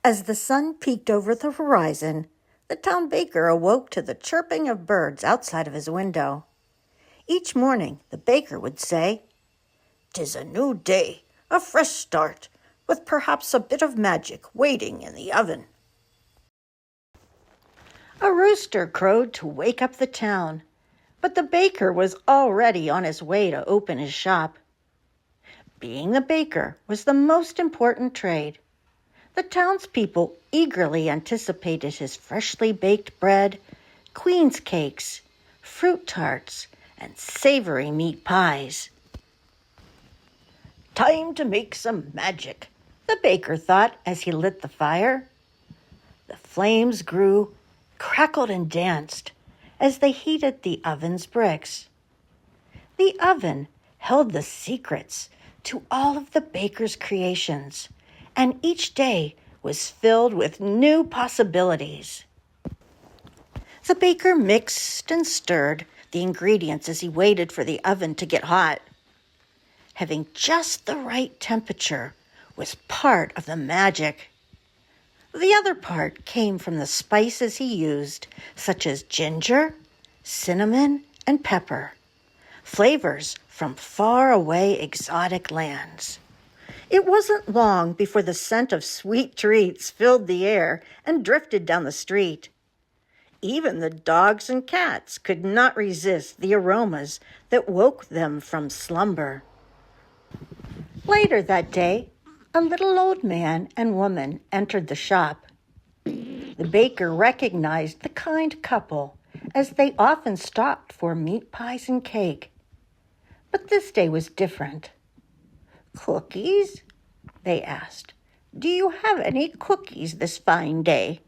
As the sun peeked over the horizon, the town baker awoke to the chirping of birds outside of his window. Each morning, the baker would say, "'Tis a new day, a fresh start, with perhaps a bit of magic waiting in the oven." A rooster crowed to wake up the town, but the baker was already on his way to open his shop. Being the baker was the most important trade. The townspeople eagerly anticipated his freshly baked bread, queen's cakes, fruit tarts, and savory meat pies. "Time to make some magic," the baker thought as he lit the fire. The flames grew, crackled, and danced as they heated the oven's bricks. The oven held the secrets to all of the baker's creations, and each day was filled with new possibilities. The baker mixed and stirred the ingredients as he waited for the oven to get hot. Having just the right temperature was part of the magic. The other part came from the spices he used, such as ginger, cinnamon, and pepper, flavors from faraway exotic lands. It wasn't long before the scent of sweet treats filled the air and drifted down the street. Even the dogs and cats could not resist the aromas that woke them from slumber. Later that day, a little old man and woman entered the shop. The baker recognized the kind couple, as they often stopped for meat pies and cake. But this day was different. "Cookies?" they asked. "Do you have any cookies this fine day?"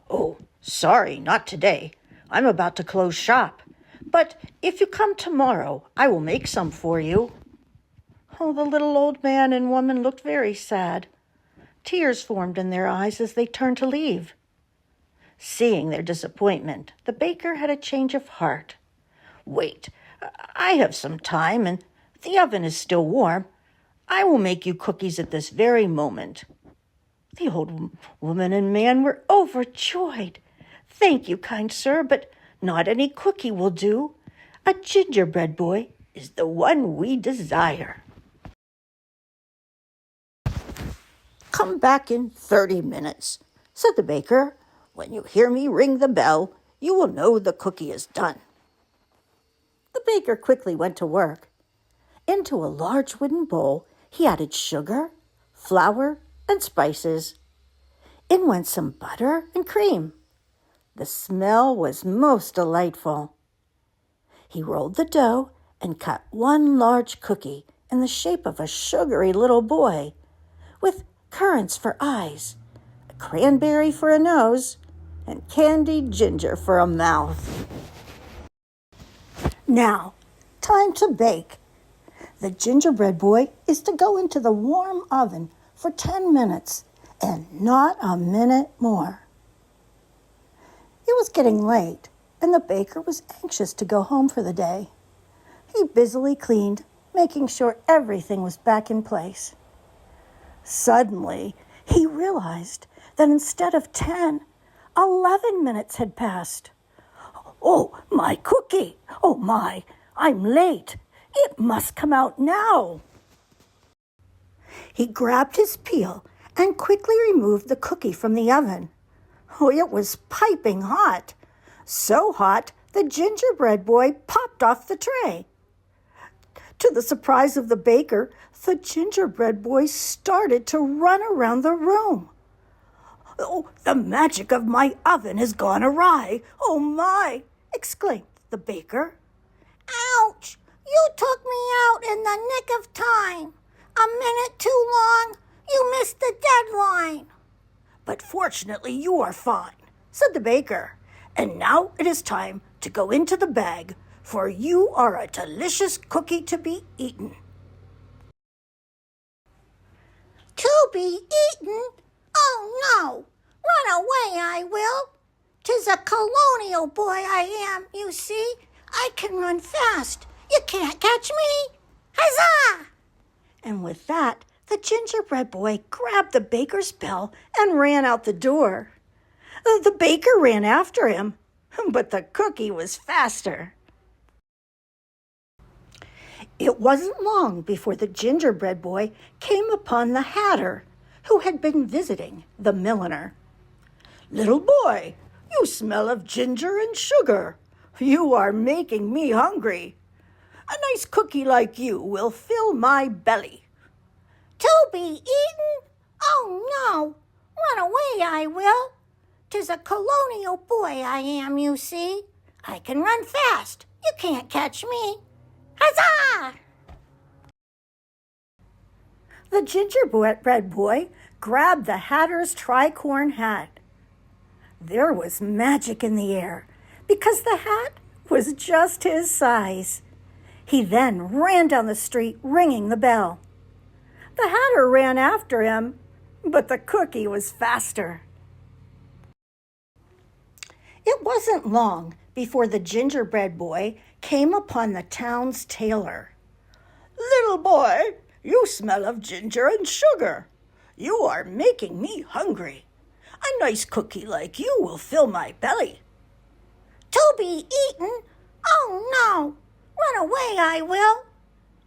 "Oh, sorry, not today. I'm about to close shop. But if you come tomorrow, I will make some for you." Oh, the little old man and woman looked very sad. Tears formed in their eyes as they turned to leave. Seeing their disappointment, the baker had a change of heart. "Wait, I have some time, and the oven is still warm. I will make you cookies at this very moment." The old woman and man were overjoyed. "Thank you, kind sir, but not any cookie will do. A gingerbread boy is the one we desire." "Come back in 30 minutes, said the baker. "When you hear me ring the bell, you will know the cookie is done." The baker quickly went to work. Into a large wooden bowl, he added sugar, flour, and spices. In went some butter and cream. The smell was most delightful. He rolled the dough and cut one large cookie in the shape of a sugary little boy, with currants for eyes, a cranberry for a nose, and candied ginger for a mouth. Now, time to bake. The gingerbread boy is to go into the warm oven for 10 minutes and not a minute more. It was getting late, and the baker was anxious to go home for the day. He busily cleaned, making sure everything was back in place. Suddenly, he realized that instead of 10, 11 minutes had passed. "Oh, my cookie! Oh, my! I'm late! It must come out now!" He grabbed his peel and quickly removed the cookie from the oven. Oh, it was piping hot. So hot, the gingerbread boy popped off the tray. To the surprise of the baker, the gingerbread boy started to run around the room. "Oh, the magic of my oven has gone awry! Oh, my!" exclaimed the baker. "Ouch! You took me out in the nick of time. A minute too long, you missed the deadline." "But fortunately, you are fine," said the baker. "And now it is time to go into the bag, for you are a delicious cookie to be eaten." "To be eaten? Oh, no! Run away, I will. 'Tis a colonial boy I am, you see. I can run fast. You can't catch me. Huzzah!" And with that, The gingerbread boy grabbed the baker's bell and ran out the door. The baker ran after him, but the cookie was faster. It wasn't long before the gingerbread boy came upon the hatter, who had been visiting the milliner. "Little boy, you smell of ginger and sugar. You are making me hungry. A nice cookie like you will fill my belly." "To be eaten? Oh, no! Run away, I will. 'Tis a colonial boy I am, you see. I can run fast. You can't catch me. Huzzah!" The gingerbread boy grabbed the hatter's tricorn hat. There was magic in the air because the hat was just his size. He then ran down the street ringing the bell. The hatter ran after him, but the cookie was faster. It wasn't long before the gingerbread boy came upon the town's tailor. "Little boy, you smell of ginger and sugar. You are making me hungry. A nice cookie like you will fill my belly." "To be eaten? Oh, no! Run away, I will.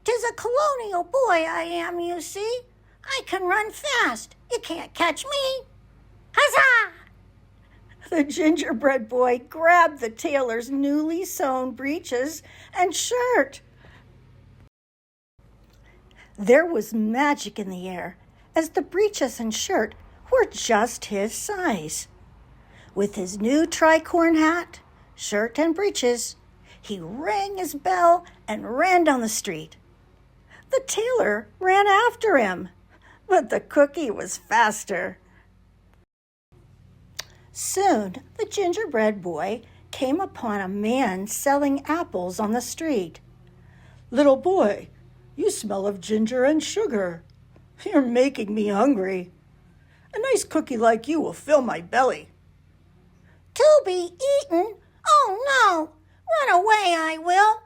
'Tis a colonial boy I am, you see. I can run fast. You can't catch me. Huzzah!" The gingerbread boy grabbed the tailor's newly sewn breeches and shirt. There was magic in the air, as the breeches and shirt were just his size. With his new tricorn hat, shirt, and breeches, he rang his bell and ran down the street. The tailor ran after him, but the cookie was faster. Soon the gingerbread boy came upon a man selling apples on the street. "Little boy, you smell of ginger and sugar. You're making me hungry. A nice cookie like you will fill my belly." "To be eaten? Oh, no! Run away, I will.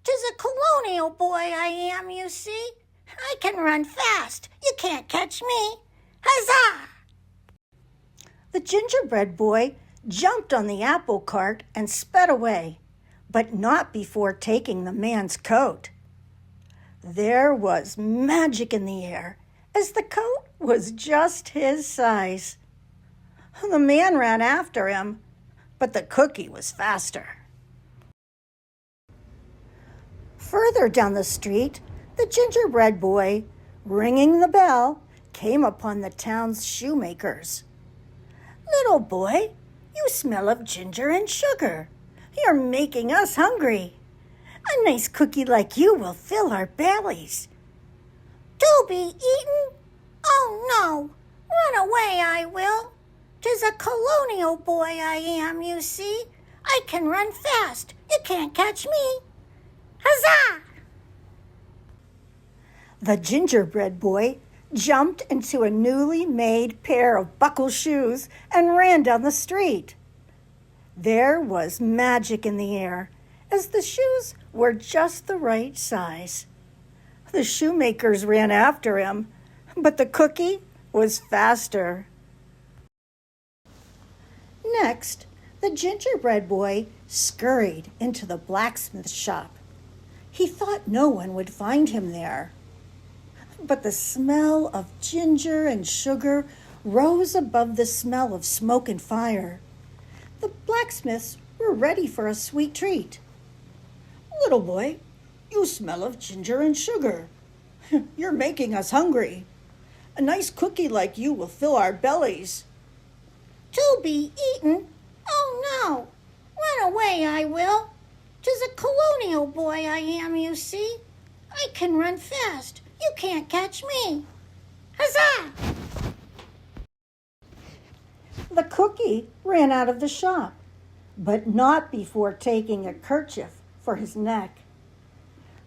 'Tis a colonial boy I am, you see. I can run fast. You can't catch me. Huzzah!" The gingerbread boy jumped on the apple cart and sped away, but not before taking the man's coat. There was magic in the air, as the coat was just his size. The man ran after him, but the cookie was faster. Further down the street, the gingerbread boy, ringing the bell, came upon the town's shoemakers. "Little boy, you smell of ginger and sugar. You're making us hungry. A nice cookie like you will fill our bellies." "To be eaten? Oh, no! Run away, I will. 'Tis a colonial boy I am, you see. I can run fast. You can't catch me. Huzzah!" The gingerbread boy jumped into a newly made pair of buckle shoes and ran down the street. There was magic in the air, as the shoes were just the right size. The shoemakers ran after him, but the cookie was faster. Next, the gingerbread boy scurried into the blacksmith shop. He thought no one would find him there. But the smell of ginger and sugar rose above the smell of smoke and fire. The blacksmiths were ready for a sweet treat. "Little boy, you smell of ginger and sugar. You're making us hungry. A nice cookie like you will fill our bellies." "To be eaten? Oh, no! Run away, I will. 'Tis a colonial boy I am, you see. I can run fast. You can't catch me. Huzzah!" The cookie ran out of the shop, but not before taking a kerchief for his neck.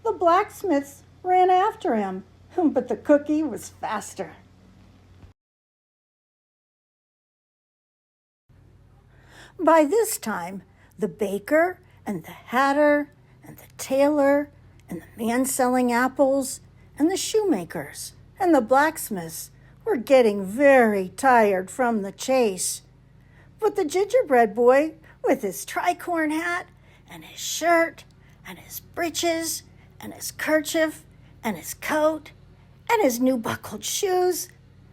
The blacksmiths ran after him, but the cookie was faster. By this time, the baker and the hatter and the tailor and the man selling apples and the shoemakers and the blacksmiths were getting very tired from the chase. But the gingerbread boy, with his tricorn hat and his shirt and his breeches and his kerchief and his coat and his new buckled shoes,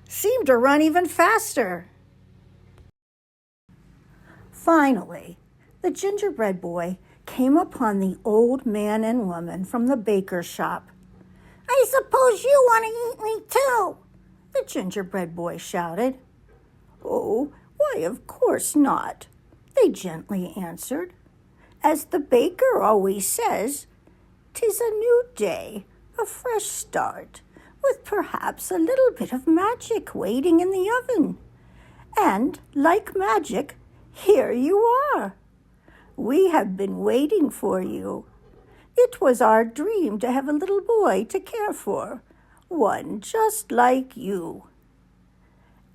seemed to run even faster. Finally, the gingerbread boy came upon the old man and woman from the baker's shop. "I suppose you want to eat me too," the gingerbread boy shouted. "Oh, why, of course not," they gently answered. "As the baker always says, 'tis a new day, a fresh start, with perhaps a little bit of magic waiting in the oven. And, like magic, here you are. We have been waiting for you. It was our dream to have a little boy to care for, one just like you.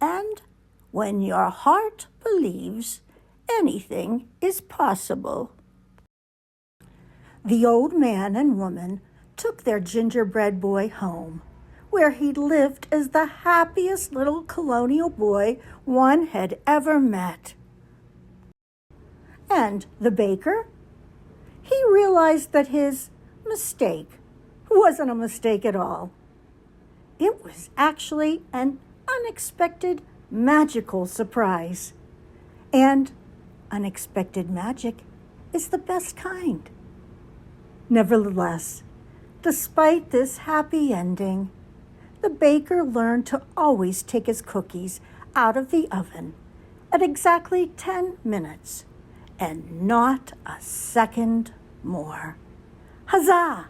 And when your heart believes, anything is possible." The old man and woman took their gingerbread boy home, where he lived as the happiest little colonial boy one had ever met. And the baker? He realized that his mistake wasn't a mistake at all. It was actually an unexpected, magical surprise. And unexpected magic is the best kind. Nevertheless, despite this happy ending, the baker learned to always take his cookies out of the oven at exactly 10 minutes and not a second more. Huzzah!